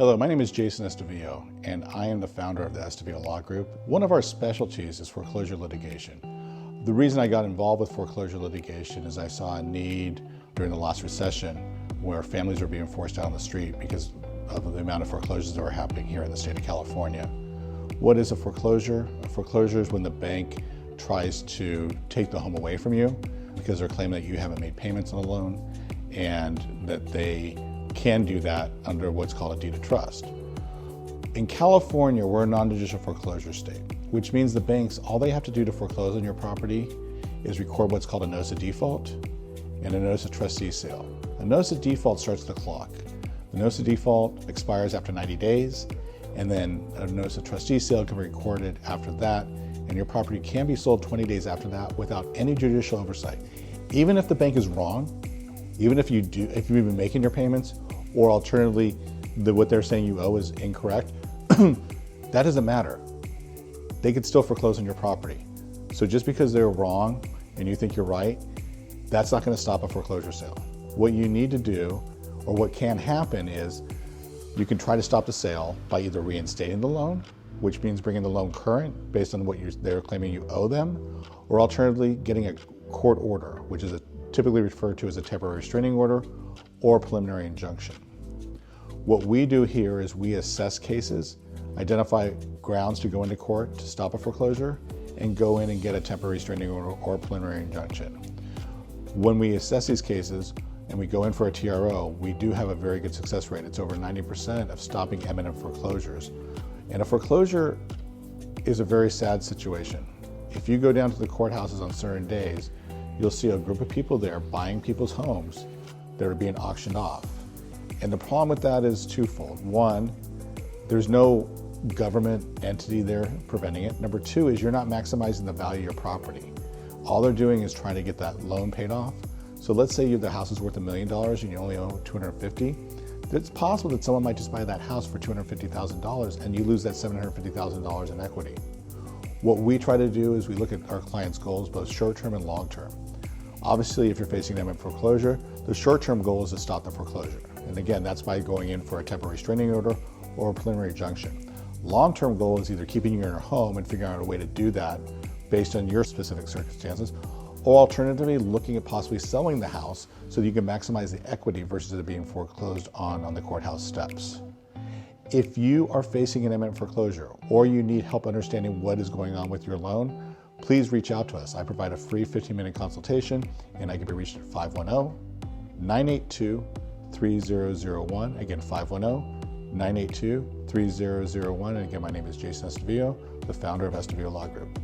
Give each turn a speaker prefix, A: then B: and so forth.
A: Hello, my name is Jason Estavillo, and I am the founder of the Estavillo Law Group. One of our specialties is foreclosure litigation. The reason I got involved with foreclosure litigation is I saw a need during the last recession where families were being forced out on the street because of the amount of foreclosures that were happening here in the state of California. What is a foreclosure? A foreclosure is when the bank tries to take the home away from you because they're claiming that you haven't made payments on the loan and that they can do that under what's called a deed of trust. In California, we're a non-judicial foreclosure state, which means the banks, all they have to do to foreclose on your property is record what's called a notice of default and a notice of trustee sale. A notice of default starts the clock. The notice of default expires after 90 days, and then a notice of trustee sale can be recorded after that, and your property can be sold 20 days after that without any judicial oversight. Even if the bank is wrong, even if you've been making your payments, or alternatively, what they're saying you owe is incorrect, that doesn't matter. They could still foreclose on your property. So just because they're wrong and you think you're right, that's not going to stop a foreclosure sale. What you need to do, or what can happen, is you can try to stop the sale by either reinstating the loan, which means bringing the loan current based on what they're claiming you owe them, or alternatively getting a court order, which is typically referred to as a temporary restraining order or preliminary injunction. What we do here is we assess cases, identify grounds to go into court to stop a foreclosure, and go in and get a temporary restraining order or preliminary injunction. When we assess these cases and we go in for a TRO, we do have a very good success rate. It's over 90% of stopping imminent foreclosures. And a foreclosure is a very sad situation. If you go down to the courthouses on certain days, you'll see a group of people there buying people's homes that are being auctioned off. And the problem with that is twofold. One, there's no government entity there preventing it. Number two is you're not maximizing the value of your property. All they're doing is trying to get that loan paid off. So let's say the house is worth $1 million and you only owe $250,000. It's possible that someone might just buy that house for $250,000 and you lose that $750,000 in equity. What we try to do is we look at our clients' goals, both short-term and long-term. Obviously, if you're facing them in foreclosure, the short-term goal is to stop the foreclosure. And again, that's by going in for a temporary restraining order or a preliminary injunction. Long-term goal is either keeping you in your home and figuring out a way to do that based on your specific circumstances, or alternatively, looking at possibly selling the house so that you can maximize the equity versus it being foreclosed on the courthouse steps. If you are facing an imminent foreclosure or you need help understanding what is going on with your loan, please reach out to us. I provide a free 15-minute consultation, and I can be reached at 510-982-3001. Again, 510-982-3001. And again, my name is Jason Estavillo, the founder of Estavillo Law Group.